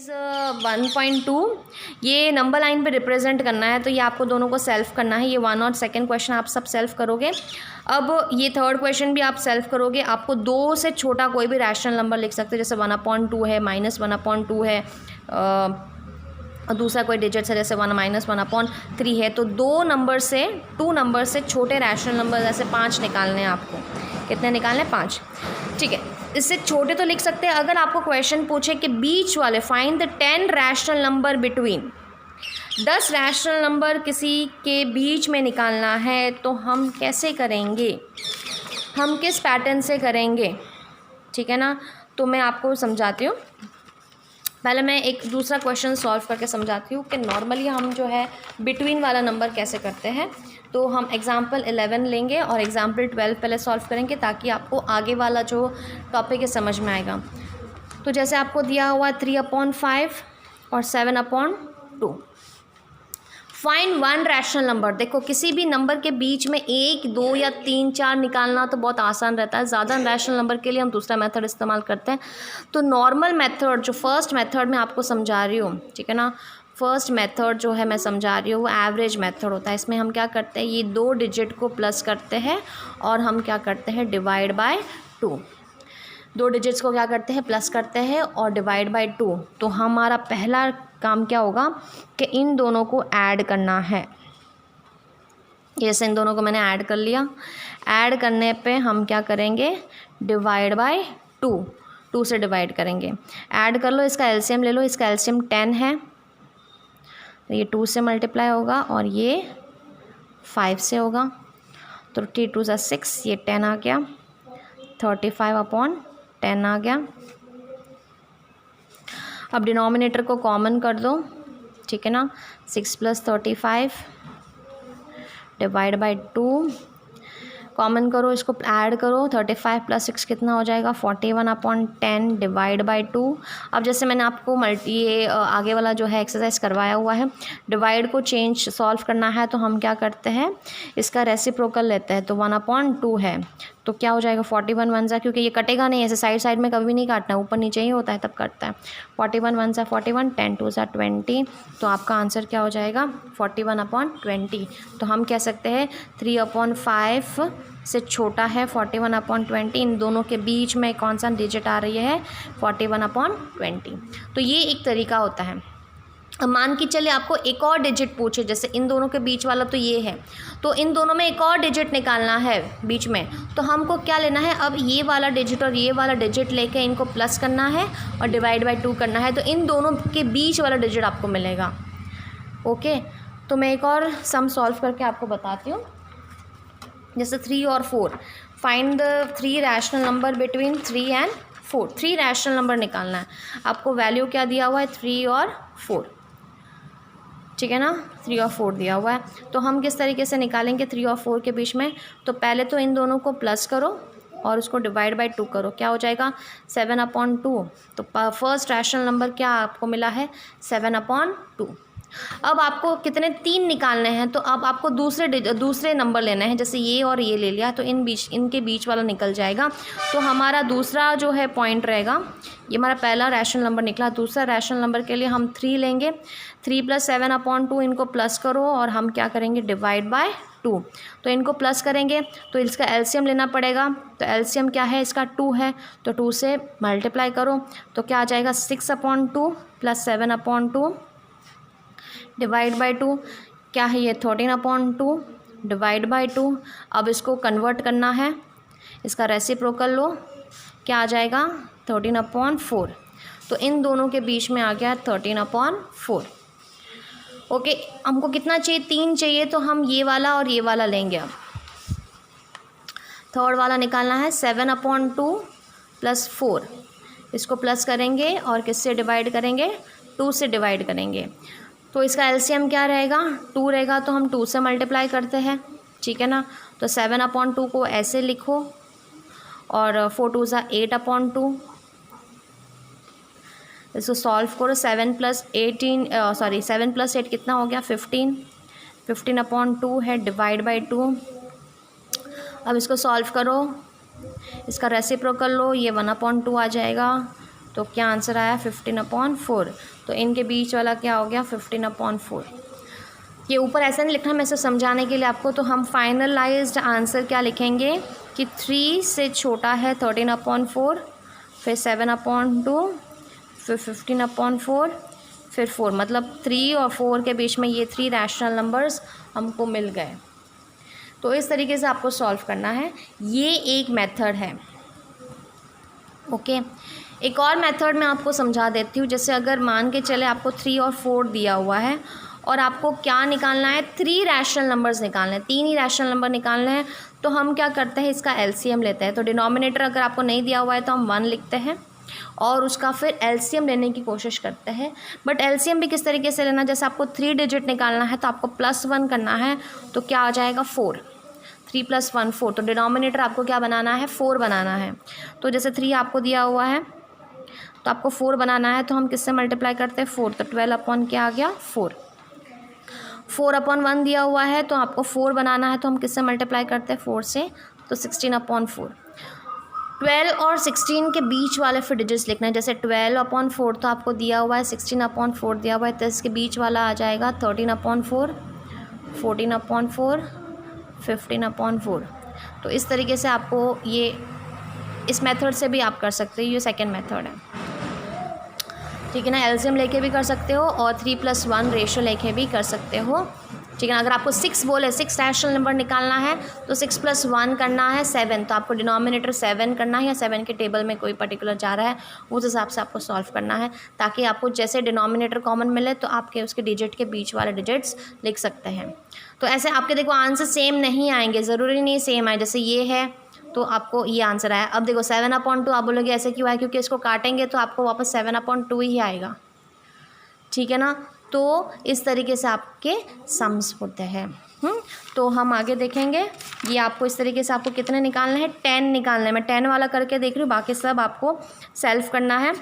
1.2 ये number line पे represent करना है, तो ये आपको दोनों को सेल्फ करना है। ये 1 और सेकंड क्वेश्चन आप सब सेल्फ करोगे। अब ये थर्ड क्वेश्चन भी आप सेल्फ करोगे। आपको 2 से छोटा कोई भी रैशनल नंबर लिख सकते हो, जैसे 1/2 है, -1/2 है, और दूसरा कोई डिजिट है जैसे 1 -1/3 है। तो 2 नंबर से छोटे रैशनल नंबर जैसे 5 निकालने हैं आपको। कितने निकालने हैं? 5। ठीक है, इससे छोटे तो लिख सकते हैं। अगर आपको क्वेश्चन पूछे कि बीच वाले find the 10 rational number between, 10 rational number किसी के बीच में निकालना है, तो हम कैसे करेंगे, हम किस पैटर्न से करेंगे? ठीक है ना, तो मैं आपको समझाती हूँ। पहले मैं एक दूसरा क्वेश्चन सॉल्व करके समझाती हूँ कि नॉर्मली हम जो है बिटवीन वाला नंबर कैसे करते हैं। तो हम एग्जाम्पल 11 लेंगे और एग्जाम्पल 12 पहले सॉल्व करेंगे, ताकि आपको आगे वाला जो टॉपिक है समझ में आएगा। तो जैसे आपको दिया हुआ 3/5 और 7/2। Find 1 rational number. देखो, किसी भी नंबर के बीच में 1, 2 या 3, 4 निकालना तो बहुत आसान रहता है। ज़्यादा रैशनल नंबर के लिए हम दूसरा मेथड इस्तेमाल करते हैं। तो नॉर्मल मेथड, जो फर्स्ट मेथड मैं आपको समझा रही हूँ, ठीक है ना, फर्स्ट मेथड जो है मैं समझा रही हूँ वो एवरेज मेथड होता है। इसमें हम क्या करते हैं, ये 2 डिजिट को प्लस करते हैं और हम क्या करते हैं, डिवाइड बाय 2। 2 डिजिट्स को क्या करते हैं, प्लस करते हैं और डिवाइड बाय 2। तो हमारा पहला काम क्या होगा कि इन दोनों को ऐड करना है। जैसे इन दोनों को मैंने ऐड कर लिया। ऐड करने पे हम क्या करेंगे, डिवाइड बाय 2, 2 से डिवाइड करेंगे। ऐड कर लो, इसका एलसीएम ले लो। इसका एलसीएम 10 है, तो ये 2 से मल्टीप्लाई होगा और ये 5 से होगा। तो 3 2 6, ये 10 आ गया। 35/10 आ गया। अब डिनोमिनेटर को कॉमन कर दो, ठीक है ना। 6 + 35 डिवाइड बाय 2, कॉमन करो, इसको ऐड करो। 35 + 6 कितना हो जाएगा, 41/10 डिवाइड बाय 2। अब जैसे मैंने आपको ये आगे वाला जो है एक्सरसाइज करवाया हुआ है, डिवाइड को चेंज सॉल्व करना है, तो हम क्या करते हैं, इसका रेसिप्रोकल लेते हैं। तो 1/2 है, तो क्या हो जाएगा, 41 1 क्योंकि ये कटेगा नहीं, ऐसे साइड साइड में कभी नहीं काटना, ऊपर नीचे ही होता है तब कटता है। 41 1 41, 10 2 20। तो आपका आंसर क्या हो जाएगा, 41/20। तो हम कह सकते हैं 3/5 से छोटा है 41/20। इन दोनों के बीच में कौन सा डिजिट आ रही है, 41/20। तो ये एक तरीका होता है। अब मान के चले आपको एक और डिजिट पूछे, जैसे इन दोनों के बीच वाला तो ये है, तो इन दोनों में एक और डिजिट निकालना है बीच में, तो हमको क्या लेना है, अब ये वाला डिजिट और ये वाला डिजिट लेके इनको प्लस करना है और डिवाइड बाय 2 करना है। तो इन दोनों के बीच वाला डिजिट आपको मिलेगा। ओके, तो मैं एक और सम सॉल्व करके आपको बताती हूँ। जैसे 3 और 4, find the 3 rational number between 3 and 4। 3 rational number निकालना है। आपको वैल्यू क्या दिया हुआ है, 3 और 4, ठीक है ना, 3 और 4 दिया हुआ है। तो हम किस तरीके से निकालेंगे 3 और 4 के बीच में, तो पहले तो इन दोनों को प्लस करो और उसको डिवाइड बाय 2 करो। क्या हो जाएगा, 7/2। तो फर्स्ट रैशनल नंबर क्या आपको मिला है, 7/2। अब आपको कितने, 3 निकालने हैं, तो अब आपको दूसरे नंबर लेना है। जैसे ये और ये ले लिया, तो इनके बीच वाला निकल जाएगा। तो हमारा दूसरा जो है पॉइंट रहेगा, ये हमारा पहला रैशनल नंबर निकला। दूसरा रैशनल नंबर के लिए हम 3 लेंगे। 3 + 7/2, इनको प्लस करो और हम क्या करेंगे, डिवाइड बाय 2। तो इनको प्लस करेंगे तो इसका एलसीएम लेना पड़ेगा। तो एलसीएम क्या है, इसका 2 है, तो 2 से मल्टीप्लाई करो, तो क्या आ जाएगा, 6/2 + 7/2 डिवाइड बाय 2। क्या है ये, 13/2 डिवाइड बाय 2। अब इसको कन्वर्ट करना है, इसका रेसिप्रोकल लो, क्या आ जाएगा, 13/4। तो इन दोनों के बीच में आ गया 13/4। ओके, हमको कितना चाहिए, 3 चाहिए, तो हम ये वाला और ये वाला लेंगे। अब थर्ड वाला निकालना है, 7/2 + 4, इसको प्लस करेंगे और किससे डिवाइड करेंगे, 2 से डिवाइड करेंगे। तो इसका एलसीएम क्या रहेगा, 2 रहेगा, तो हम 2 से मल्टीप्लाई करते हैं, ठीक है ना। तो 7/2 को ऐसे लिखो और 4 2 8/2, इसको सॉल्व करो। 7 + 8 कितना हो गया, 15। 15/2 है, डिवाइड बाय 2। अब इसको सॉल्व करो, इसका रेसिप्रोकल लो, ये 1/2 आ जाएगा। तो क्या आंसर आया 15/4। तो इनके बीच वाला क्या हो गया 15/4। ये ऊपर ऐसा नहीं लिखना, मैं इसे समझाने के लिए आपको। तो हम फाइनलाइज्ड आंसर क्या लिखेंगे कि 3 से छोटा है 13/4, फिर 7/2, फिर 15/4, फिर 4, मतलब 3 और 4 के बीच में ये 3 रैशनल नंबर्स हमको मिल गए। तो इस तरीके से आपको सॉल्व करना है। ये एक मेथड है। ओके, एक और मेथड मैं आपको समझा देती हूँ। जैसे अगर मान के चले आपको 3 और 4 दिया हुआ है और आपको क्या निकालना है, 3 रैशनल नंबर्स निकालने हैं, 3 ही रैशनल नंबर निकालने हैं। तो हम क्या करते हैं, इसका एलसीएम लेते हैं। तो डिनोमिनेटर अगर आपको नहीं दिया हुआ है तो हम 1 लिखते हैं और उसका फिर एलसीएम लेने की कोशिश करते हैं। बट एलसीएम भी किस तरीके से लेना, जैसे आपको 3 डिजिट निकालना है तो आपको +1 करना है, तो क्या आ जाएगा 4। 3 + 1 4। तो डिनोमिनेटर आपको क्या बनाना है, 4 बनाना है। तो जैसे 3 आपको दिया हुआ है तो आपको 4 बनाना है, तो हम किससे मल्टीप्लाई करते हैं, 4। तो 12 क्या आ गया 4। 4/1 दिया हुआ है तो आपको 4 बनाना है, तो हम किससे मल्टीप्लाई करते हैं, 4 से। तो 16/4। 12 और 16 के बीच वाले फिर डिजिट्स लिखना है। जैसे 12/4 तो आपको दिया हुआ है, 16/4 दिया हुआ है, तो इसके बीच वाला आ जाएगा 13/4, 14/4, 15/4। तो इस तरीके से आपको ये इस मेथड से भी आप कर सकते हो। ये सेकंड मेथड है, ठीक है ना। एलसीएम लेके भी कर सकते हो और 3+1 रेशो लेके भी कर सकते हो, ठीक है ना। अगर आपको 6 बोले, 6 रैशनल नंबर निकालना है तो 6 + 1 करना है 7। तो आपको डिनोमिनेटर 7 करना है, या 7 के टेबल में कोई पर्टिकुलर जा रहा है उस हिसाब से आपको सॉल्व करना है, ताकि आपको जैसे डिनोमिनेटर कॉमन मिले तो आपके उसके डिजिट के बीच वाले डिजिट्स लिख सकते हैं। तो ऐसे आपके देखो आंसर सेम नहीं आएंगे, ज़रूरी नहीं सेम आए। जैसे ये है तो आपको ये आंसर आया। अब देखो 7/2 आप बोलोगे ऐसे क्यों आया, क्योंकि इसको काटेंगे तो आपको वापस 7/2 ही आएगा, ठीक है ना। तो इस तरीके से आपके सम्स होते हैं। तो हम आगे देखेंगे। ये आपको इस तरीके से आपको कितने निकालने हैं, 10 निकालने हैं। मैं 10 वाला करके देख रही हूँ, बाकी सब आपको सेल्फ करना है।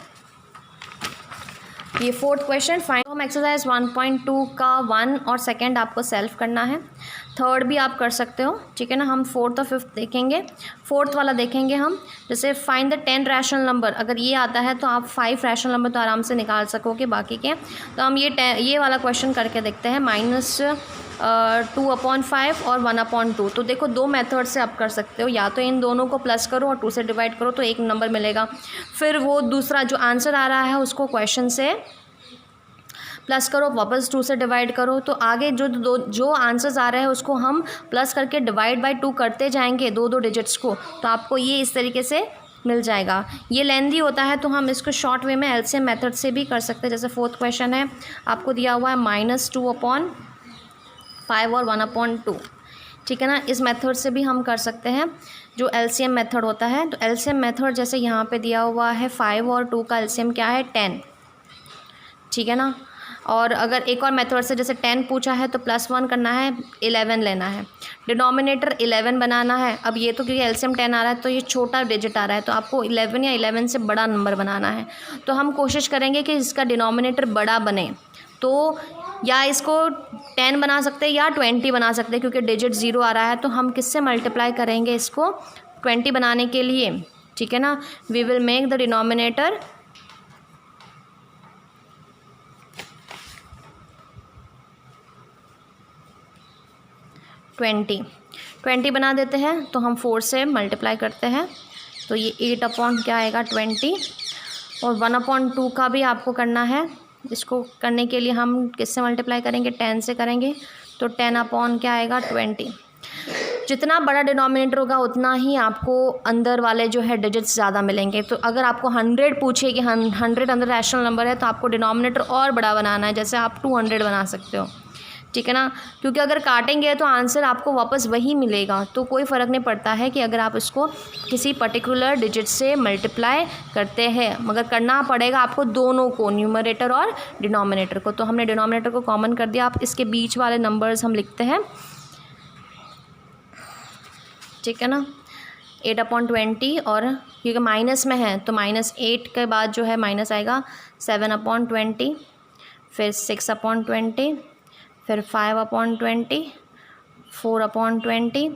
ये 4th क्वेश्चन फाइंड हम एक्सरसाइज 1.2 का 1 और 2 आपको सेल्फ करना है। 3rd भी आप कर सकते हो, ठीक है ना। हम 4th और 5th देखेंगे। 4th वाला देखेंगे हम, जैसे फाइंड द 10 रैशनल नंबर। अगर ये आता है तो आप 5 रैशनल नंबर तो आराम से निकाल सकोगे बाकी के। तो हम ये वाला क्वेश्चन करके देखते हैं। -2/5 और 1/2। तो देखो 2 मेथड से आप कर सकते हो, या तो इन दोनों को प्लस करो और 2 से डिवाइड करो तो एक नंबर मिलेगा, फिर वो दूसरा जो आंसर आ रहा है उसको क्वेश्चन से प्लस करो, वापस 2 से डिवाइड करो। तो आगे जो आंसर्स आ रहे हैं उसको हम प्लस करके डिवाइड बाय 2 करते जाएंगे, 2 डिजिट्स को, तो आपको ये इस तरीके से मिल जाएगा। ये लेंदी होता है तो हम इसको शॉर्ट वे में एलसीएम मेथड से भी कर सकते हैं। जैसे 4th क्वेश्चन है, आपको दिया हुआ है -2/5 और 1/2, ठीक है ना। इस मेथड से भी हम कर सकते हैं, जो एलसीएम मेथड होता है। तो एलसीएम मेथड जैसे यहाँ पे दिया हुआ है 5 और 2 का एलसीएम क्या है 10, ठीक है ना। और अगर एक और मेथड से जैसे 10 पूछा है तो +1 करना है, 11 लेना है, डिनोमिनेटर 11 बनाना है। अब ये तो क्योंकि एलसीएम 10 आ रहा है तो ये छोटा डिजिट आ रहा है, तो आपको 11 या 11 से बड़ा नंबर बनाना है। तो हम कोशिश करेंगे कि इसका डिनोमिनेटर बड़ा बने, तो या इसको 10 बना सकते हैं या 20 बना सकते हैं, क्योंकि डिजिट 0 आ रहा है। तो हम किससे मल्टीप्लाई करेंगे इसको 20 बनाने के लिए, ठीक है ना। We will make the denominator 20 बना देते हैं। तो हम 4 से मल्टीप्लाई करते हैं, तो ये 8 क्या आएगा 20। और 1/2 का भी आपको करना है। इसको करने के लिए हम किससे मल्टीप्लाई करेंगे, 10 से करेंगे। तो 10 क्या आएगा 20। जितना बड़ा डिनोमिनेटर होगा उतना ही आपको अंदर वाले जो है डिजिट्स ज़्यादा मिलेंगे। तो अगर आपको 100 पूछे कि 100 अंदर रैशनल नंबर है तो आपको डिनोमिनेटर और बड़ा बनाना है, जैसे आप 200 बना सकते हो, ठीक है ना। क्योंकि अगर काटेंगे तो आंसर आपको वापस वही मिलेगा, तो कोई फ़र्क नहीं पड़ता है कि अगर आप इसको किसी पर्टिकुलर डिजिट से मल्टीप्लाई करते हैं, मगर करना पड़ेगा आपको दोनों को, न्यूमरेटर और डिनोमिनेटर को। तो हमने डिनोमिनेटर को कॉमन कर दिया। आप इसके बीच वाले नंबर्स हम लिखते हैं, ठीक है ना। 8/20 और क्योंकि माइनस में है तो -8 के बाद जो है माइनस आएगा 7/20, फिर 6/20, फिर 5/20, 4/20,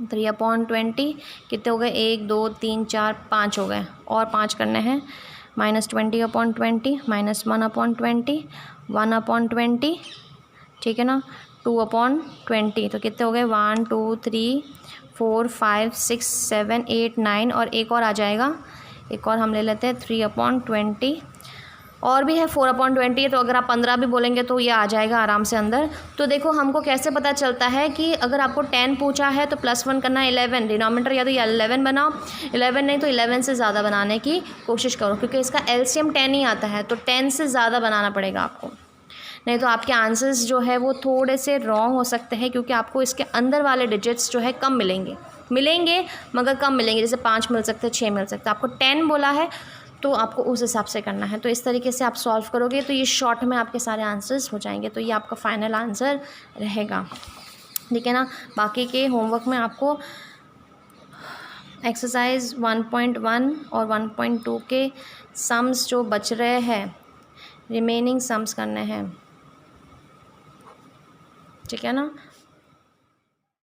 3/20 कितने हो गए, 1 2 3 4 5 हो गए, और 5 करने हैं। -20/20 -1/20 1/20, ठीक है ना, 2/20, तो कितने हो गए, 1 2 3 4 5 6 7 8 9, और एक और आ जाएगा, एक और हम ले लेते हैं 3/20, और भी है 4/20, तो अगर आप 15 भी बोलेंगे तो ये आ जाएगा आराम से अंदर। तो देखो हमको कैसे पता चलता है कि अगर आपको 10 पूछा है तो +1 करना है 11, डिनोमिनेटर या तो 11 बनाओ, 11 नहीं तो 11 से ज़्यादा बनाने की कोशिश करो, क्योंकि इसका एलसीएम 10 ही आता है, तो 10 से ज़्यादा बनाना पड़ेगा आपको, नहीं तो आपके आंसर्स जो है वो थोड़े से रॉन्ग हो सकते हैं, क्योंकि आपको इसके अंदर वाले डिजिट्स जो है कम मिलेंगे मगर कम मिलेंगे, जैसे 5 मिल सकते हैं, 6 मिल सकते हैं। आपको 10 बोला है तो आपको उस हिसाब से करना है। तो इस तरीके से आप सॉल्व करोगे तो ये शॉर्ट में आपके सारे आंसर्स हो जाएंगे, तो ये आपका फाइनल आंसर रहेगा, ठीक है ना। बाकी के होमवर्क में आपको एक्सरसाइज 1.1 और 1.2 के सम्स जो बच रहे हैं, रिमेनिंग सम्स करने हैं, ठीक है ना।